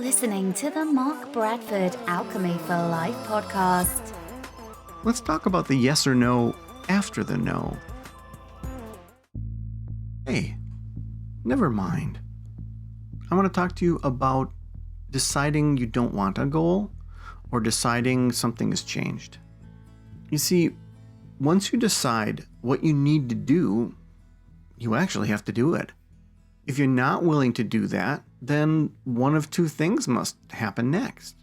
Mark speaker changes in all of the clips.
Speaker 1: listening to the Mark Bradford Alchemy for Life podcast.
Speaker 2: Let's talk about the yes or no after the no. Hey, never mind. I want to talk to you about deciding you don't want a goal or deciding something has changed. You see, once you decide what you need to do, you actually have to do it. If you're not willing to do that, then one of two things must happen next.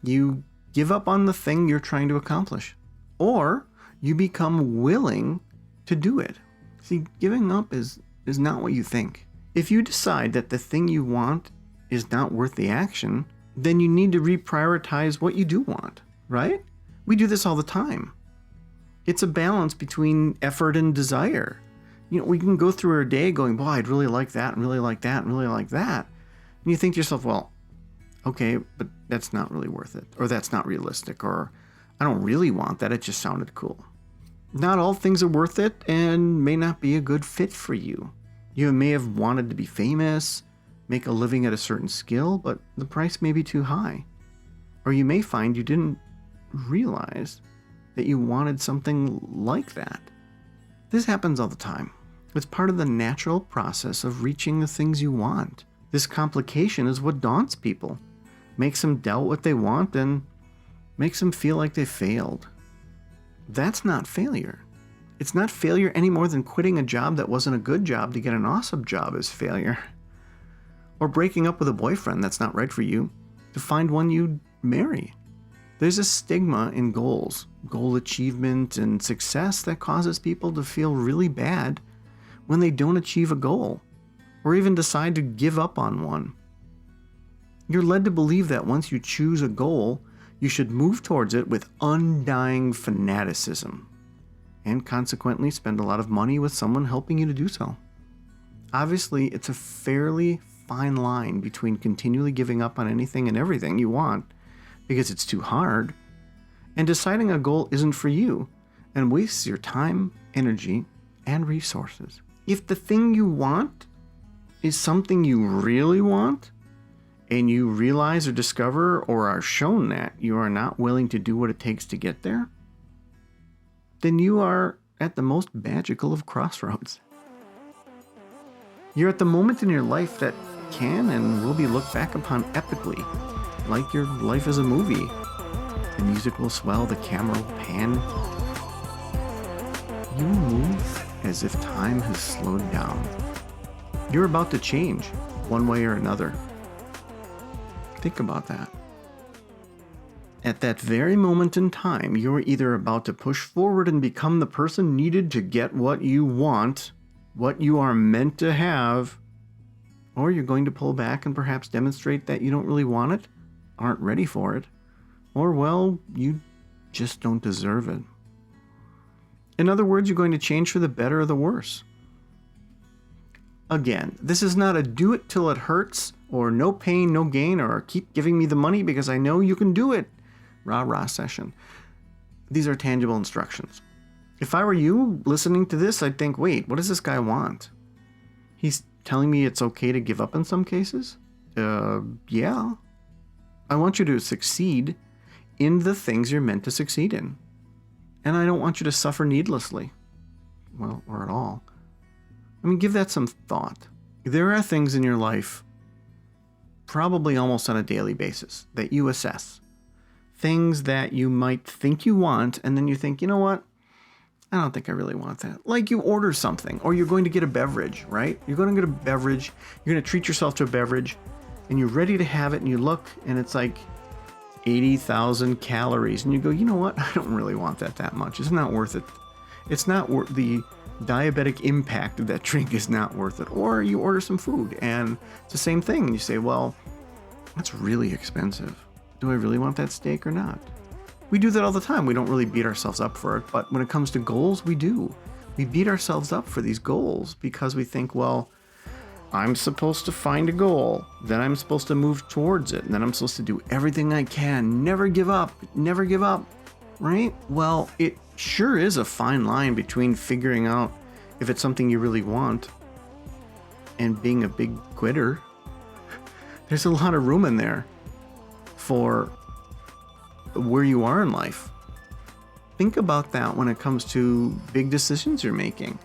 Speaker 2: You give up on the thing you're trying to accomplish, or you become willing to do it. See, giving up is not what you think. If you decide that the thing you want is not worth the action, then you need to reprioritize what you do want, right? We do this all the time. It's a balance between effort and desire. You know, we can go through our day going, boy, I'd really like that and really like that and really like that. And you think to yourself, well, okay, but that's not really worth it. Or that's not realistic. Or I don't really want that. It just sounded cool. Not all things are worth it and may not be a good fit for you. You may have wanted to be famous, make a living at a certain skill, but the price may be too high. Or you may find you didn't realize that you wanted something like that. This happens all the time. It's part of the natural process of reaching the things you want. This complication is what daunts people, makes them doubt what they want and makes them feel like they failed. That's not failure. It's not failure any more than quitting a job that wasn't a good job to get an awesome job is failure. Or breaking up with a boyfriend that's not right for you to find one you'd marry. There's a stigma in goals, goal achievement and success that causes people to feel really bad when they don't achieve a goal or even decide to give up on one. You're led to believe that once you choose a goal, you should move towards it with undying fanaticism and consequently spend a lot of money with someone helping you to do so. Obviously, it's a fairly fine line between continually giving up on anything and everything you want because it's too hard, and deciding a goal isn't for you and wastes your time, energy, and resources. If the thing you want is something you really want, and you realize or discover or are shown that you are not willing to do what it takes to get there, then you are at the most magical of crossroads. You're at the moment in your life that can and will be looked back upon epically, like your life is a movie. The music will swell, the camera will pan. You move as if time has slowed down. You're about to change, one way or another. Think about that. At that very moment in time, you're either about to push forward and become the person needed to get what you want, what you are meant to have, or you're going to pull back and perhaps demonstrate that you don't really want it, aren't ready for it, or, well, you just don't deserve it. In other words, you're going to change for the better or the worse. Again, this is not a do it till it hurts, or no pain, no gain, or keep giving me the money because I know you can do it. Rah-rah session. These are tangible instructions. If I were you listening to this, I'd think, wait, what does this guy want? He's telling me it's okay to give up in some cases? Yeah. I want you to succeed in the things you're meant to succeed in. And I don't want you to suffer needlessly. Well, or at all. I mean, give that some thought. There are things in your life, probably almost on a daily basis, that you assess. Things that you might think you want, and then you think, you know what? I don't think I really want that. Like you order something, or you're going to get a beverage, right? You're going to get a beverage, you're going to treat yourself to a beverage, and you're ready to have it, and you look, and it's like 80,000 calories, and you go, you know what? I don't really want that much. It's not worth it. It's not worth the diabetic impact of that drink is not worth it. Or you order some food, and it's the same thing. You say, well, that's really expensive. Do I really want that steak or not? We do that all the time. We don't really beat ourselves up for it, but when it comes to goals, we do. We beat ourselves up for these goals because we think, well, I'm supposed to find a goal, then I'm supposed to move towards it, and then I'm supposed to do everything I can, never give up, right? Well, it sure is a fine line between figuring out if it's something you really want and being a big quitter. There's a lot of room in there. for where you are in life. Think about that when it comes to big decisions you're making.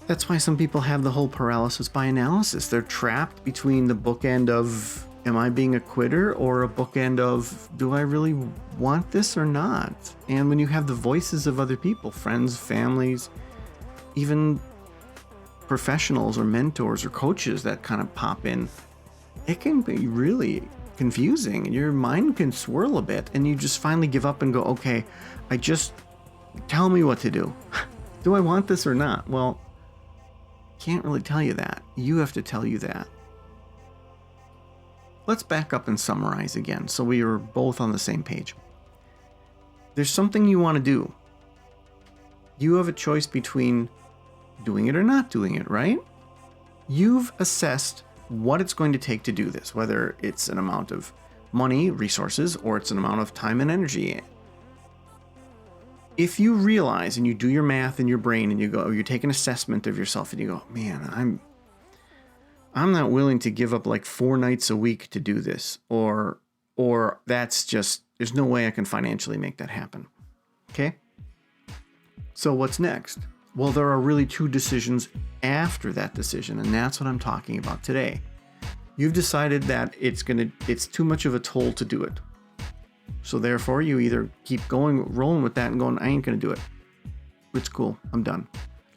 Speaker 2: That's why some people have the whole paralysis by analysis. They're trapped between the bookend of, am I being a quitter, or a bookend of, do I really want this or not? And when you have the voices of other people, friends, families, even professionals or mentors or coaches that kind of pop in, it can be really confusing. Your mind can swirl a bit, and you just finally give up and go, okay, tell me what to do. Do I want this or not? Well, can't really tell you that. You have to tell you that. Let's back up and summarize again so we are both on the same page. There's something you want to do. You have a choice between doing it or not doing it, right? You've assessed what it's going to take to do this, whether it's an amount of money, resources, or it's an amount of time and energy. If you realize and you do your math in your brain and you take an assessment of yourself and you go, man, I'm not willing to give up like 4 nights a week to do this, or that's just, there's no way I can financially make that happen. Okay? So what's next? Well, there are really 2 decisions after that decision, and that's what I'm talking about today. You've decided that it's too much of a toll to do it. So therefore, you either keep rolling with that and going, I ain't going to do it. It's cool. I'm done.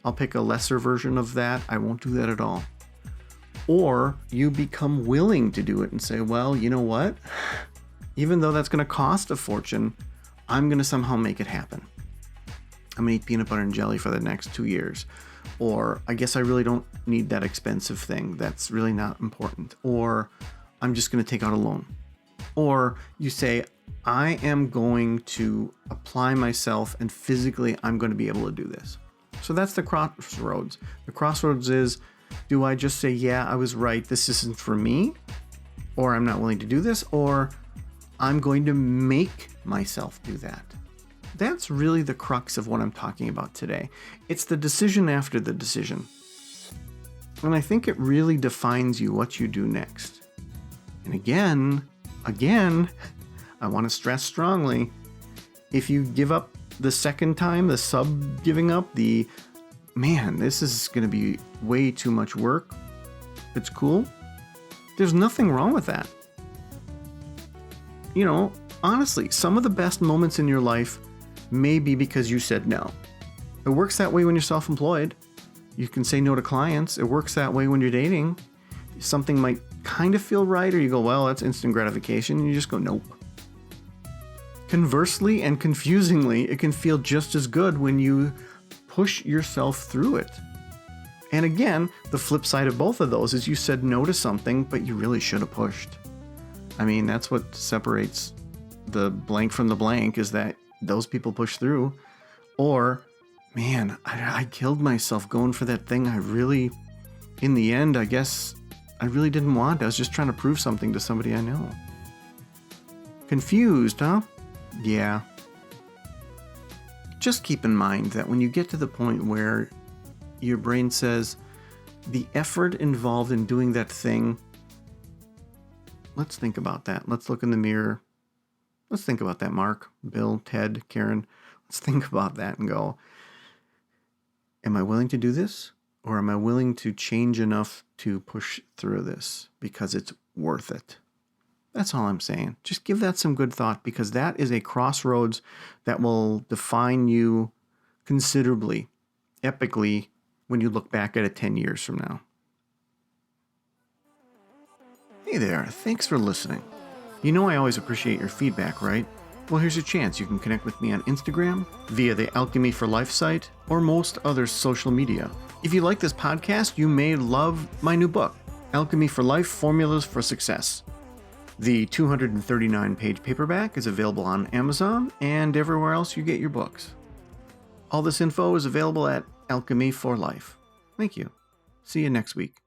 Speaker 2: I'll pick a lesser version of that. I won't do that at all. Or you become willing to do it and say, well, you know what? Even though that's going to cost a fortune, I'm going to somehow make it happen. I'm going to eat peanut butter and jelly for the next 2 years. Or I guess I really don't need that expensive thing. That's really not important. Or I'm just going to take out a loan. Or you say, I am going to apply myself and physically I'm going to be able to do this. So that's the crossroads. The crossroads is, do I just say, yeah, I was right, this isn't for me, or I'm not willing to do this, or I'm going to make myself do that? That's really the crux of what I'm talking about today. It's the decision after the decision. And I think it really defines you, what you do next. And again, I want to stress strongly, if you give up the second time, the giving up, this is going to be way too much work, it's cool. There's nothing wrong with that. Honestly, some of the best moments in your life may be because you said no. It works that way when you're self-employed. You can say no to clients. It works that way when you're dating. Something might kind of feel right, or you go, well, that's instant gratification, and you just go, nope. Conversely and confusingly, it can feel just as good when you push yourself through it. And again, the flip side of both of those is you said no to something, but you really should have pushed. I mean, that's what separates the blank from the blank, is that those people push through. Or, man, I killed myself going for that thing in the end, I guess I really didn't want. I was just trying to prove something to somebody I know. Confused, huh? Yeah. Just keep in mind that when you get to the point where your brain says, the effort involved in doing that thing, let's think about that. Let's look in the mirror. Let's think about that, Mark, Bill, Ted, Karen. Let's think about that and go, am I willing to do this? Or am I willing to change enough to push through this because it's worth it? That's all I'm saying. Just give that some good thought, because that is a crossroads that will define you considerably, epically, when you look back at it 10 years from now. Hey there, thanks for listening. You know I always appreciate your feedback, right? Well, here's your chance. You can connect with me on Instagram, via the Alchemy for Life site, or most other social media. If you like this podcast, you may love my new book, Alchemy for Life: Formulas for Success. The 239-page paperback is available on Amazon and everywhere else you get your books. All this info is available at Alchemy for Life. Thank you. See you next week.